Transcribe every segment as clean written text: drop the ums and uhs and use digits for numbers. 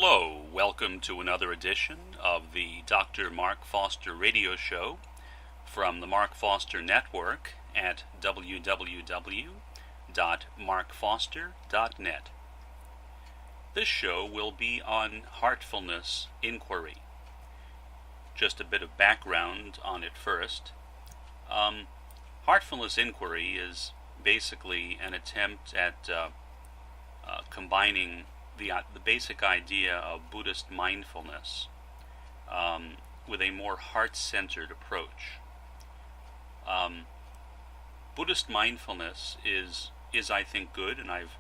Hello, welcome to another edition of the Dr. Mark Foster radio show from the Mark Foster Network at www.markfoster.net. This show will be on Heartfulness inquiry. Just a bit of background on it first. Heartfulness inquiry is basically an attempt at combining the basic idea of Buddhist mindfulness with a more heart-centered approach. Buddhist mindfulness is I think good, and I've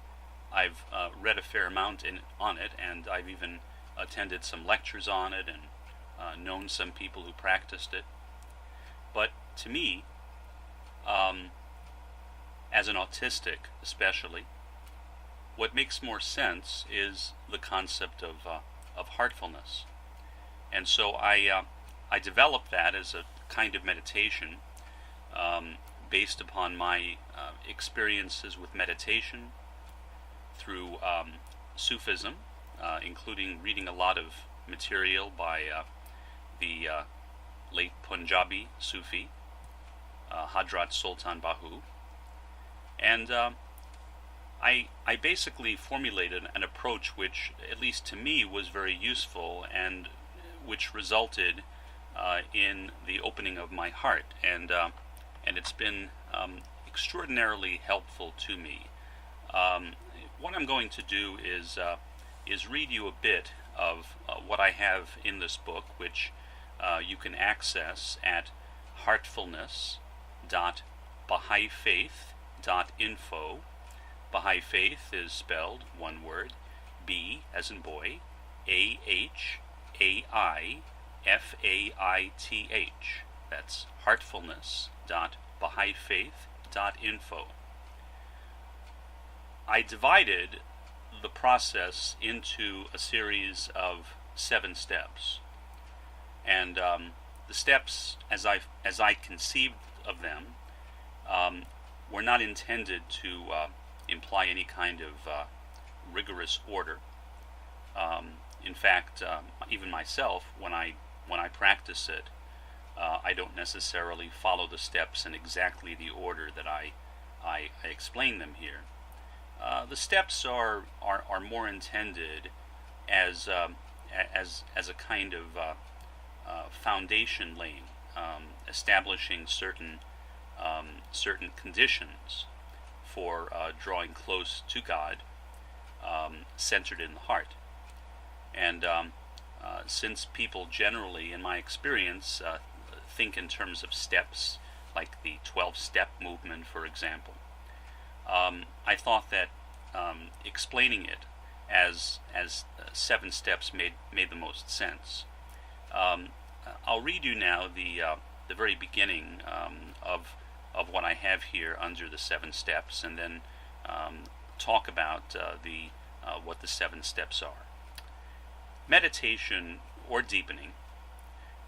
read a fair amount on it, and I've even attended some lectures on it and known some people who practiced it. But to me, as an autistic especially, what makes more sense is the concept of heartfulness. And so I developed that as a kind of meditation based upon my experiences with meditation through Sufism, including reading a lot of material by the late Punjabi Sufi, Hadrat Sultan Bahu. And I basically formulated an approach which, at least to me, was very useful and which resulted in the opening of my heart, and it's been extraordinarily helpful to me. What I'm going to do is read you a bit of what I have in this book, which you can access at heartfulness.bahaifaith.info. Baha'i Faith is spelled one word, B as in boy, AHAIFAITH. That's heartfulness.bahaifaith.info. I divided the process into a series of 7 steps, and the steps, as I conceived of them, were not intended to imply any kind of rigorous order. In fact, even myself, when I practice it, I don't necessarily follow the steps in exactly the order that I explain them here. The steps are more intended as a kind of foundation laying, establishing certain conditions for drawing close to God, centered in the heart. And since people generally, in my experience, think in terms of steps, like the 12-step movement, for example, I thought that explaining it as 7 steps made the most sense. I'll read you now the very beginning of what I have here under the 7 steps, and then talk about what the 7 steps are. Meditation, or deepening,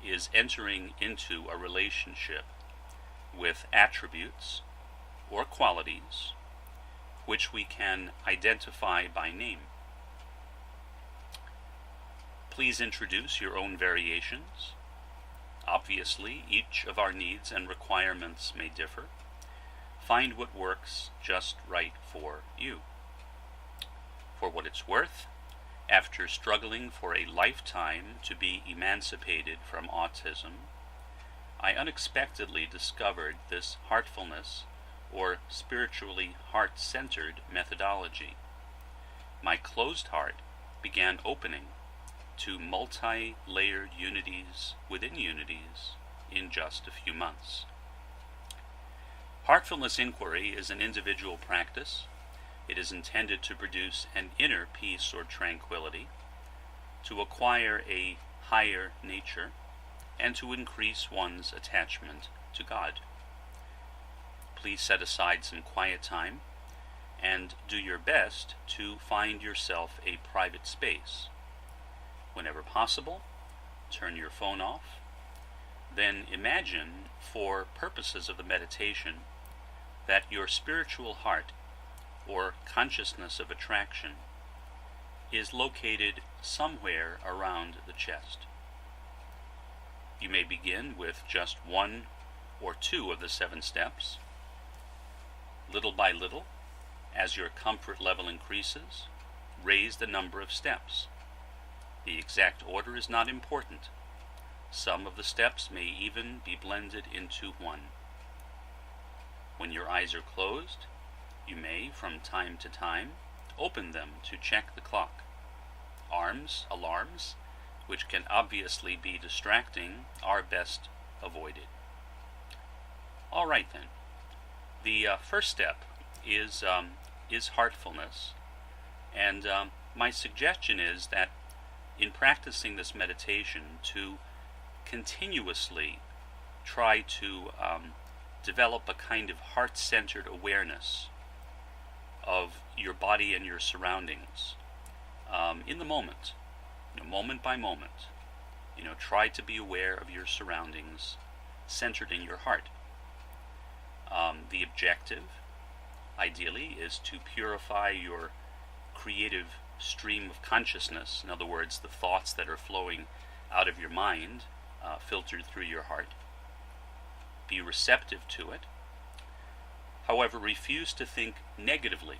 is entering into a relationship with attributes or qualities which we can identify by name. Please introduce your own variations. Obviously, each of our needs and requirements may differ. Find what works just right for you. For what it's worth, after struggling for a lifetime to be emancipated from autism, I unexpectedly discovered this heartfulness, or spiritually heart-centered methodology. My closed heart began opening to multi-layered unities within unities in just a few months. Heartfulness inquiry is an individual practice. It is intended to produce an inner peace or tranquility, to acquire a higher nature, and to increase one's attachment to God. Please set aside some quiet time and do your best to find yourself a private space. Whenever possible, turn your phone off. Then imagine, for purposes of the meditation, that your spiritual heart, or consciousness of attraction, is located somewhere around the chest. You may begin with just 1 or 2 of the 7 steps. Little by little, as your comfort level increases, raise the number of steps. The exact order is not important. Some of the steps may even be blended into one. When your eyes are closed, you may, from time to time, open them to check the clock. Alarms, which can obviously be distracting, are best avoided. All right then. The first step is heartfulness, and my suggestion is that in practicing this meditation to continuously try to develop a kind of heart-centered awareness of your body and your surroundings in the moment, moment by moment. Try to be aware of your surroundings centered in your heart. The objective, ideally, is to purify your creative stream of consciousness. In other words, the thoughts that are flowing out of your mind, filtered through your heart. Be receptive to it. However, refuse to think negatively.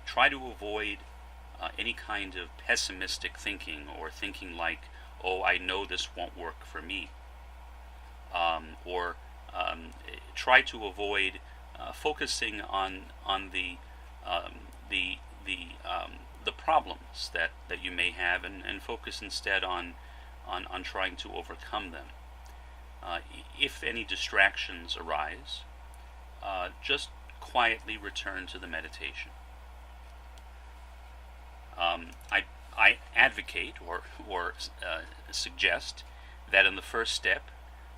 Try to avoid any kind of pessimistic thinking, or thinking like, oh, I know this won't work for me. Or try to avoid focusing on the problems that you may have, and focus instead on trying to overcome them. If any distractions arise, just quietly return to the meditation. I advocate or suggest that in the first step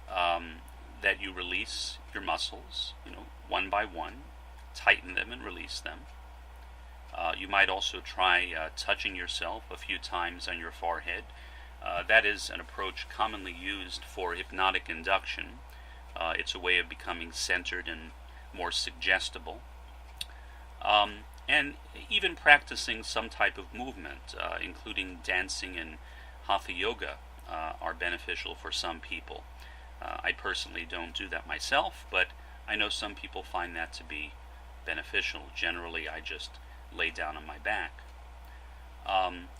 that you release your muscles, one by one, tighten them and release them. You might also try touching yourself a few times on your forehead. That is an approach commonly used for hypnotic induction. It's a way of becoming centered and more suggestible. And even practicing some type of movement, including dancing and hatha yoga, are beneficial for some people. I personally don't do that myself, but I know some people find that to be beneficial. Generally, I just lay down on my back.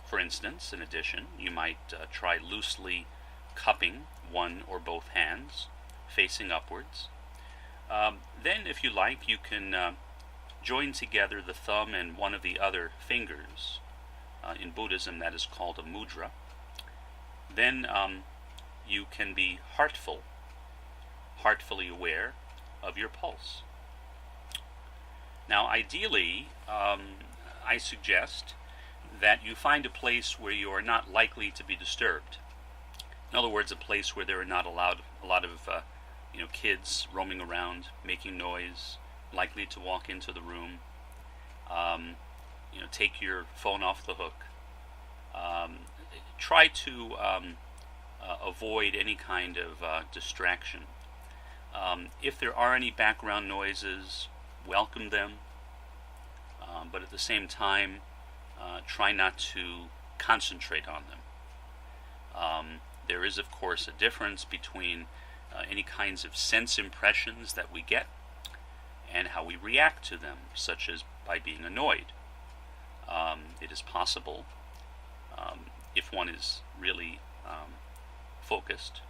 For instance, in addition, you might try loosely cupping one or both hands, facing upwards. Then, if you like, you can join together the thumb and one of the other fingers. In Buddhism, that is called a mudra. Then you can be heartfully aware of your pulse. Now, ideally, I suggest that you find a place where you are not likely to be disturbed. In other words, a place where there are not a lot of kids roaming around, making noise, likely to walk into the room. Take your phone off the hook. Try to avoid any kind of distraction. If there are any background noises, welcome them, but at the same time, try not to concentrate on them. There is, of course, a difference between any kinds of sense impressions that we get and how we react to them, such as by being annoyed. It is possible, if one is really focused,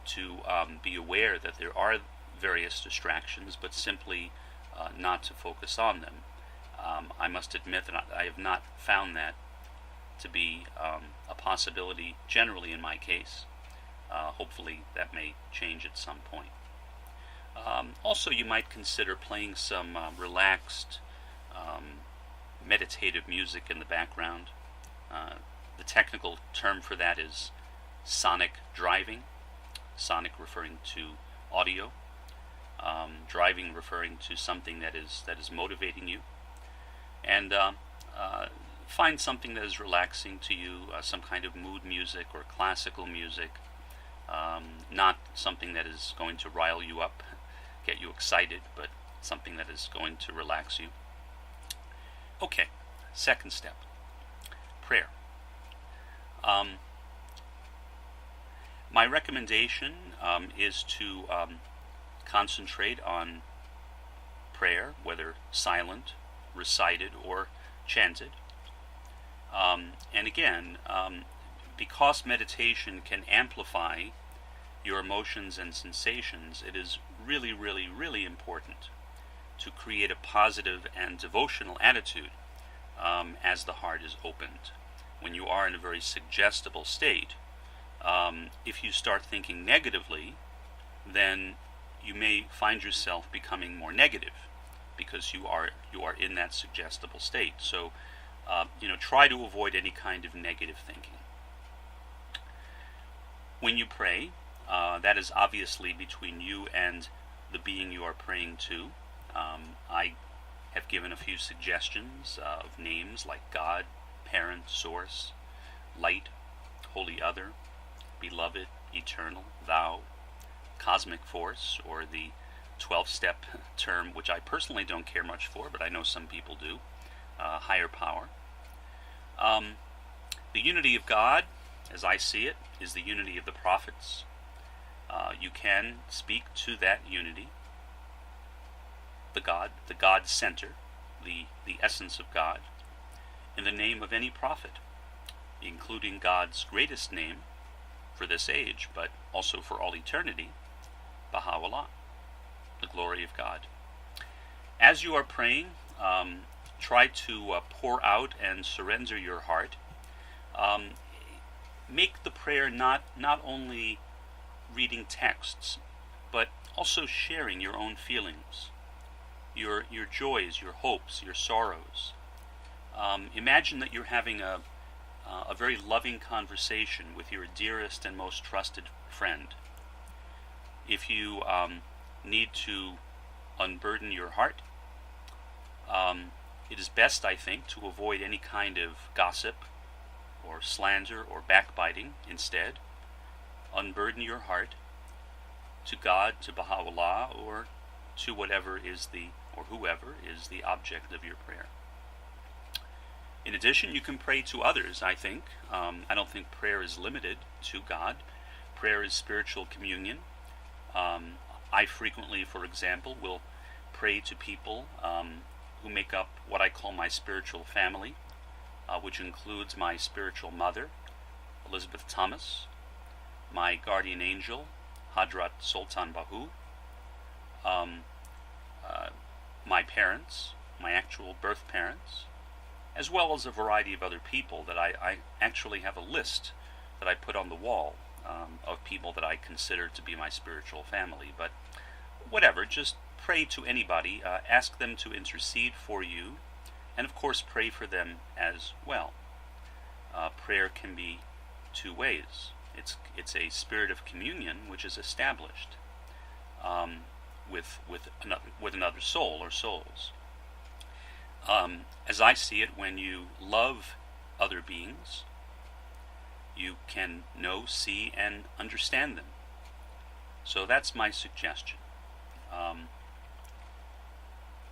to be aware that there are various distractions, but simply not to focus on them. I must admit that I have not found that to be a possibility generally in my case. Hopefully that may change at some point. Also, you might consider playing some relaxed, meditative music in the background. The technical term for that is sonic driving. Sonic referring to audio, driving referring to something that is motivating you. And find something that is relaxing to you, some kind of mood music or classical music, not something that is going to rile you up, get you excited, but something that is going to relax you. Okay, second step. prayer. My recommendation is to concentrate on prayer, whether silent, recited, or chanted. And again, because meditation can amplify your emotions and sensations, it is really, really, really important to create a positive and devotional attitude as the heart is opened. When you are in a very suggestible state, if you start thinking negatively, then you may find yourself becoming more negative because you are in that suggestible state. So, try to avoid any kind of negative thinking. When you pray, that is obviously between you and the being you are praying to. I have given a few suggestions of names like God, Parent, Source, Light, Holy Other, Beloved, Eternal, Thou, Cosmic Force, or the 12-step term, which I personally don't care much for, but I know some people do, Higher Power. The unity of God, as I see it, is the unity of the prophets. You can speak to that unity, the God center, the essence of God, in the name of any prophet, including God's greatest name for this age, but also for all eternity, Baha'u'llah, the glory of God. As you are praying, try to pour out and surrender your heart. Make the prayer not only reading texts, but also sharing your own feelings, your joys, your hopes, your sorrows. Imagine that you're having a very loving conversation with your dearest and most trusted friend. If you need to unburden your heart, it is best, I think, to avoid any kind of gossip or slander or backbiting. Instead, unburden your heart to God, to Baha'u'llah, or to whoever is the object of your prayer. In addition, you can pray to others, I think. I don't think prayer is limited to God. Prayer is spiritual communion. I frequently, for example, will pray to people who make up what I call my spiritual family, which includes my spiritual mother, Elizabeth Thomas, my guardian angel, Hadrat Sultan Bahu, my parents, my actual birth parents, as well as a variety of other people that I actually have a list that I put on the wall of people that I consider to be my spiritual family. But whatever, just pray to anybody, ask them to intercede for you, and of course pray for them as well. Prayer can be two ways. It's a spirit of communion which is established with another soul or souls. As I see it, when you love other beings, you can know, see, and understand them. So that's my suggestion.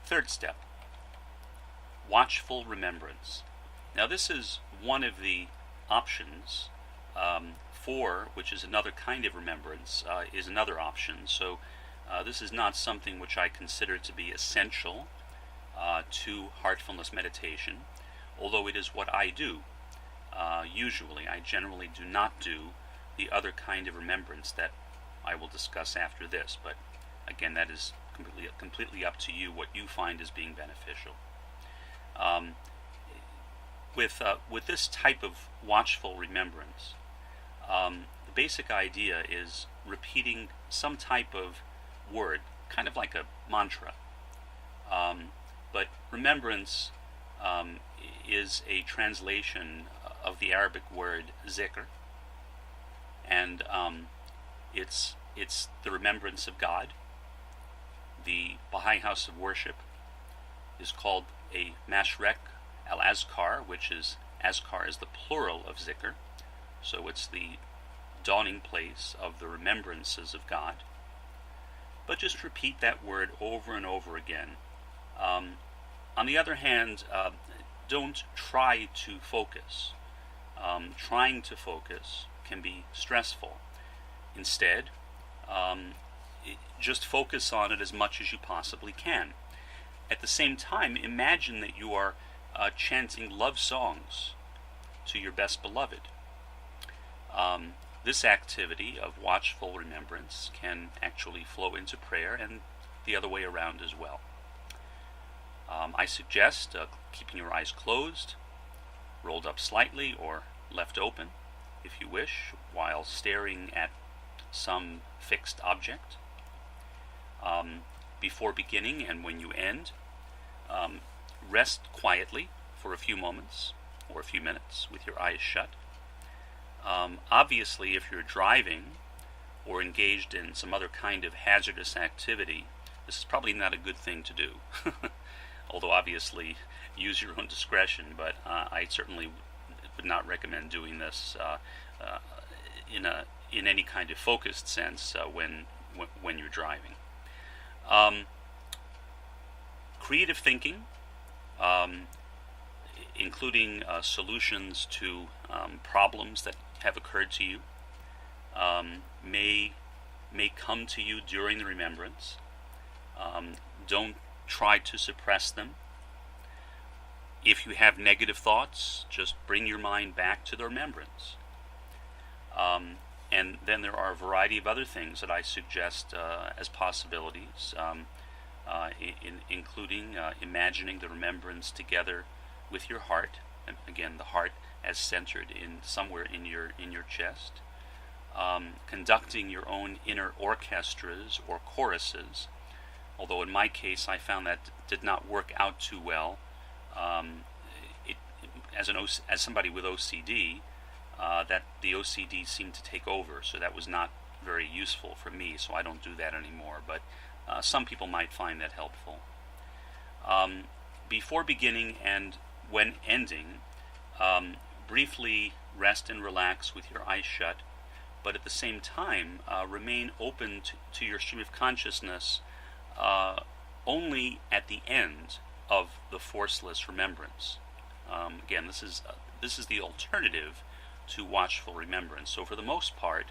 Third step, watchful remembrance. Now this is one of the options. Which is another kind of remembrance, is another option. So this is not something which I consider to be essential to heartfulness meditation, although it is what I do. Usually, I generally do not do the other kind of remembrance that I will discuss after this, but again, that is completely up to you what you find as being beneficial. With this type of watchful remembrance, the basic idea is repeating some type of word, kind of like a mantra. But remembrance is a translation of the Arabic word zikr, and it's the remembrance of God. The Baha'i House of Worship is called a mashrek al-azkar, which is, azkar is the plural of zikr, so it's the dawning place of the remembrances of God. But just repeat that word over and over again. On the other hand, don't try to focus. trying to focus can be stressful. Instead, just focus on it as much as you possibly can. At the same time, imagine that you are chanting love songs to your best beloved. This activity of watchful remembrance can actually flow into prayer, and the other way around as well. I suggest keeping your eyes closed, rolled up slightly or left open, if you wish, while staring at some fixed object. Before beginning and when you end, rest quietly for a few moments or a few minutes with your eyes shut. Obviously, if you're driving or engaged in some other kind of hazardous activity, this is probably not a good thing to do. Although obviously, use your own discretion, but I certainly would not recommend doing this in any kind of focused sense when you're driving. Creative thinking, including solutions to problems that have occurred to you, may come to you during the remembrance. Don't try to suppress them. If you have negative thoughts, just bring your mind back to the remembrance. And then there are a variety of other things that I suggest as possibilities, including imagining the remembrance together with your heart. And again, the heart as centered in somewhere in your chest. Conducting your own inner orchestras or choruses. Although in my case, I found that did not work out too well. As somebody with OCD, that the OCD seemed to take over, so that was not very useful for me. So I don't do that anymore. But some people might find that helpful. Before beginning and when ending, briefly rest and relax with your eyes shut, but at the same time remain open to your stream of consciousness only at the end of the forceless remembrance. Again, this is the alternative to watchful remembrance. So for the most part,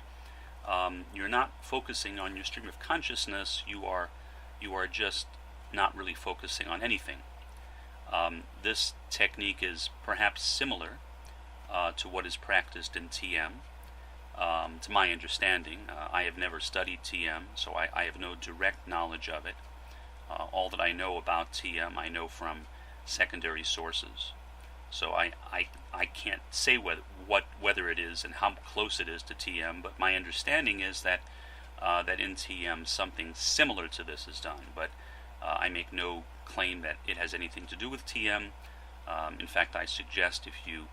you're not focusing on your stream of consciousness. You are just not really focusing on anything. This technique is perhaps similar to what is practiced in TM. To my understanding, I have never studied TM, so I have no direct knowledge of it. All that I know about TM, I know from secondary sources. So I can't say whether it is and how close it is to TM, but my understanding is that in TM something similar to this is done. But I make no claim that it has anything to do with TM. In fact, I suggest if you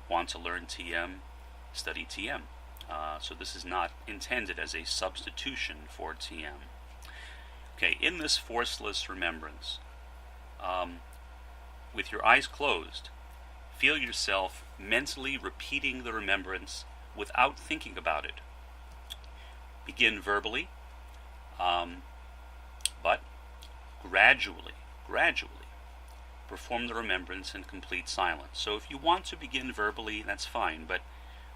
want to learn TM, study TM. So this is not intended as a substitution for TM. Okay, in this forceless remembrance, with your eyes closed, feel yourself mentally repeating the remembrance without thinking about it. Begin verbally, but gradually perform the remembrance in complete silence. So if you want to begin verbally, that's fine, but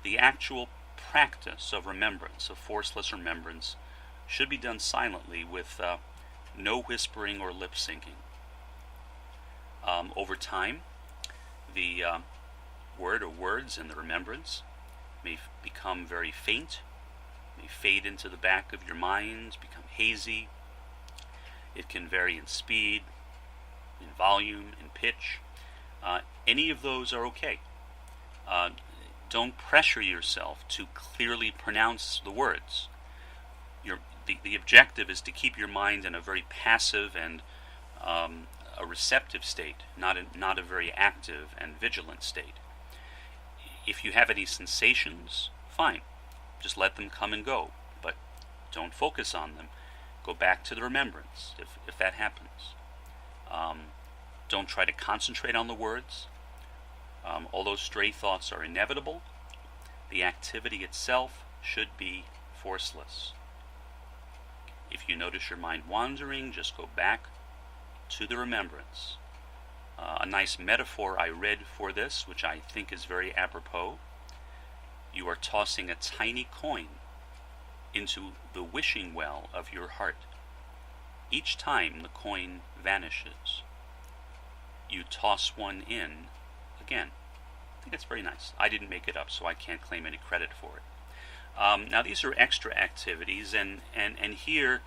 the actual practice of remembrance, of forceless remembrance, should be done silently with no whispering or lip syncing. Over time, the word or words in the remembrance may become very faint, may fade into the back of your mind, become hazy. It can vary in speed, in volume, in pitch. Any of those are okay. Don't pressure yourself to clearly pronounce the words. The objective is to keep your mind in a very passive and a receptive state, not a very active and vigilant state. If you have any sensations, fine. Just let them come and go, but don't focus on them. Go back to the remembrance if that happens. Don't try to concentrate on the words. Although stray thoughts are inevitable, the activity itself should be forceless. If you notice your mind wandering, just go back to the remembrance. A nice metaphor I read for this, which I think is very apropos, you are tossing a tiny coin into the wishing well of your heart. Each time the coin vanishes, you toss one in again. I think it's very nice. I didn't make it up, so I can't claim any credit for it. Now these are extra activities, and here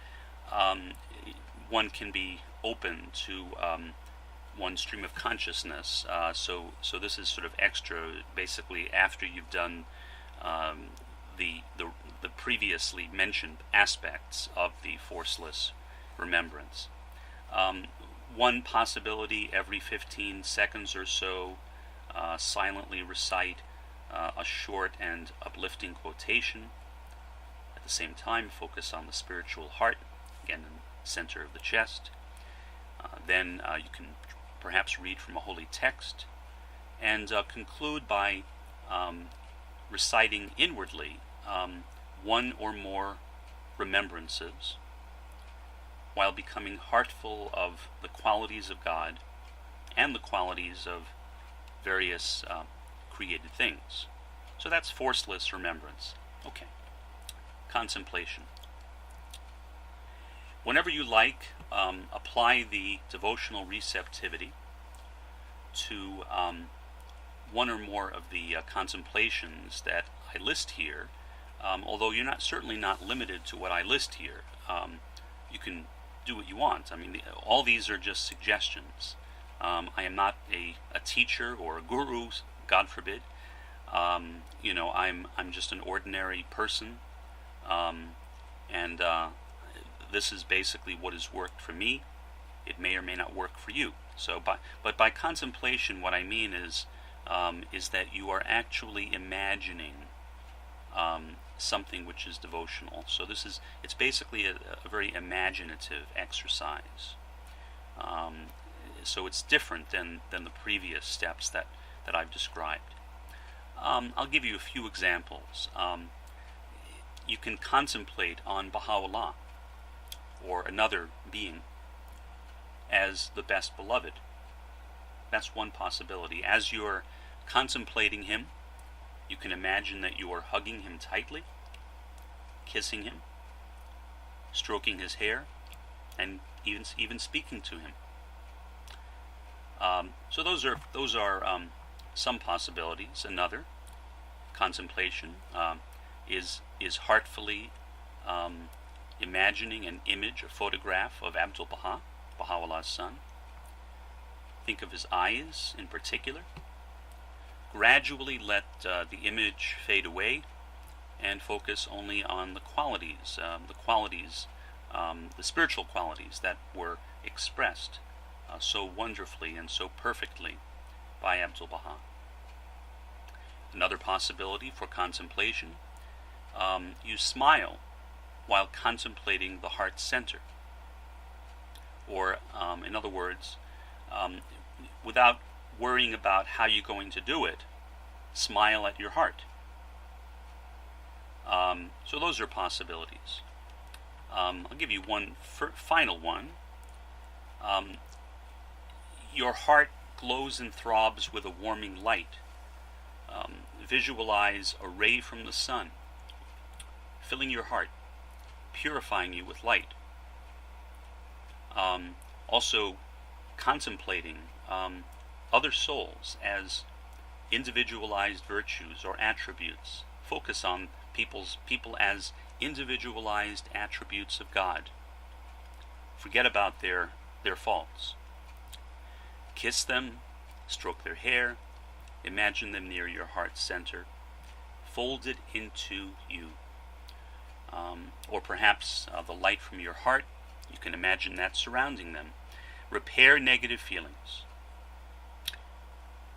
one can be open to one stream of consciousness. So this is sort of extra, basically after you've done the previously mentioned aspects of the forceless remembrance. One possibility: every 15 seconds or so, silently recite a short and uplifting quotation. At the same time, focus on the spiritual heart, again in the center of the chest. Then you can perhaps read from a holy text, and conclude by reciting inwardly one or more remembrances, while becoming heartful of the qualities of God and the qualities of various created things. So that's forceless remembrance. Okay. Contemplation. Whenever you like, apply the devotional receptivity to one or more of the contemplations that I list here, although you're certainly not limited to what I list here. You can do what you want. I mean, all these are just suggestions. I am not a teacher or a guru, God forbid. I'm just an ordinary person, and this is basically what has worked for me. It may or may not work for you. So, but by contemplation, what I mean is that you are actually imagining something which is devotional. So it's basically a very imaginative exercise. So it's different than the previous steps that I've described. I'll give you a few examples. You can contemplate on Baha'u'llah or another being as the best beloved. That's one possibility. As you're contemplating him, you can imagine that you are hugging him tightly, kissing him, stroking his hair, and even speaking to him. So those are some possibilities. Another contemplation is heartfully imagining an image, a photograph of Abdu'l-Baha, Baha'u'llah's son. Think of his eyes in particular. Gradually let the image fade away and focus only on the qualities, the spiritual qualities that were expressed so wonderfully and so perfectly by Abdu'l-Baha. Another possibility for contemplation, you smile while contemplating the heart center. Or, in other words, without worrying about how you're going to do it, smile at your heart. So those are possibilities. I'll give you one final one. Your heart glows and throbs with a warming light. Visualize a ray from the sun, filling your heart, purifying you with light. Also contemplating other souls as individualized virtues or attributes. Focus on people as individualized attributes of God. Forget about their faults. Kiss them, stroke their hair, imagine them near your heart center, folded into you. Or perhaps the light from your heart, you can imagine that surrounding them. Repair negative feelings.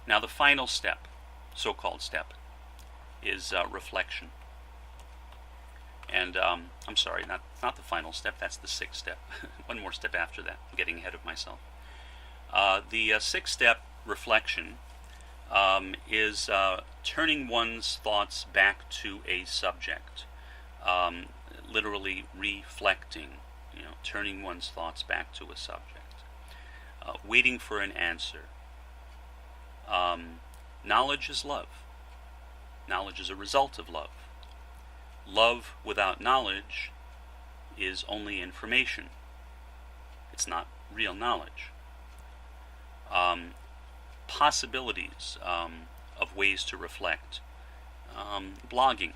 Now the final step, so-called step, is reflection. And I'm sorry, not the final step, that's the sixth step. One more step after that. I'm getting ahead of myself. The sixth step, reflection, is turning one's thoughts back to a subject. Literally reflecting, turning one's thoughts back to a subject. Waiting for an answer. Knowledge is love. knowledge is a result of love. Love without knowledge is only information. It's not real knowledge. Possibilities of ways to reflect. Blogging.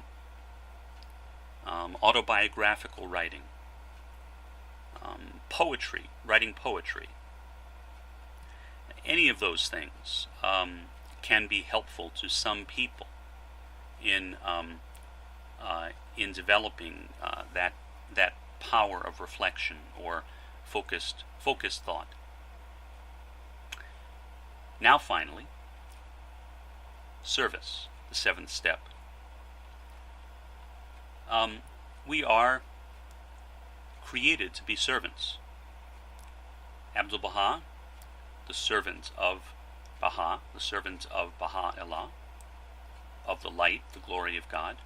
Autobiographical writing. Poetry. Writing poetry. Any of those things can be helpful to some people in developing that power of reflection or focused thought. Now, finally, service, the seventh step. We are created to be servants. Abdu'l-Baha, the servant of Baha, the servant of Baha'u'llah, of the light, the glory of God.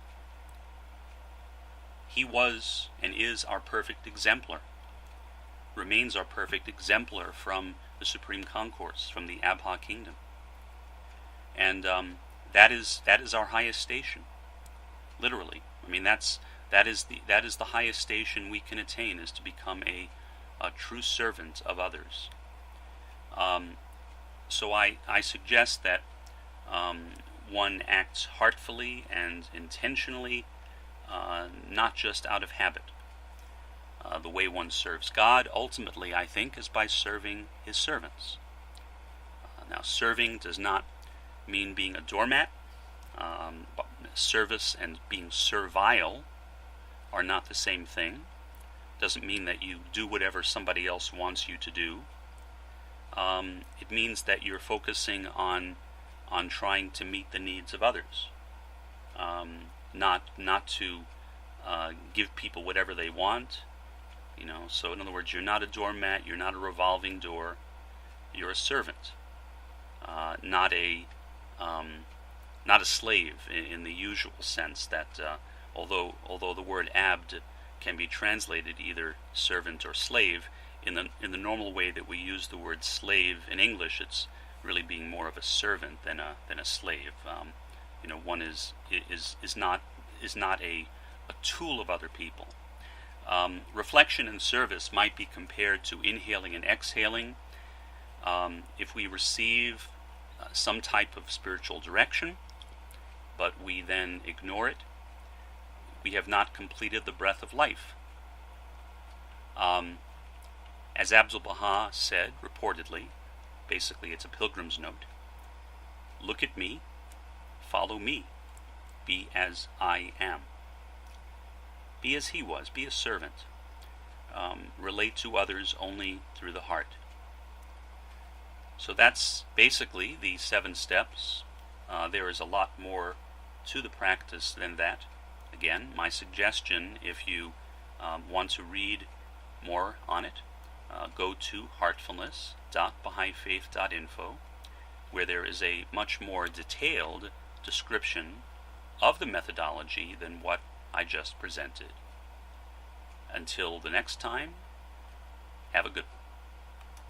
He was and is our perfect exemplar, remains our perfect exemplar from the Supreme Concourse, from the Abha Kingdom. And that is our highest station, literally. I mean, that is the highest station we can attain, is to become a true servant of others. So I suggest that one acts heartfully and intentionally, not just out of habit. The way one serves God, ultimately, I think, is by serving His servants. Now, serving does not mean being a doormat. Service and being servile are not the same thing. Doesn't mean that you do whatever somebody else wants you to do. It means that you're focusing on trying to meet the needs of others, not to give people whatever they want. So in other words, you're not a doormat, you're not a revolving door, you're a servant, not a slave in the usual sense that although the word abd can be translated either servant or slave, in the normal way that we use the word slave in English, it's really being more of a servant than a slave. One is not a tool of other people. Reflection and service might be compared to inhaling and exhaling. If we receive some type of spiritual direction, but we then ignore it, we have not completed the breath of life. As Abdu'l-Baha said, reportedly, basically it's a pilgrim's note, look at me, follow me, be as I am. Be as he was, be a servant. Relate to others only through the heart. So that's basically the 7 steps. There is a lot more to the practice than that. Again, my suggestion, if you want to read more on it, go to heartfulness.bahaifaith.info, where there is a much more detailed description of the methodology than what I just presented. Until the next time, have a good one.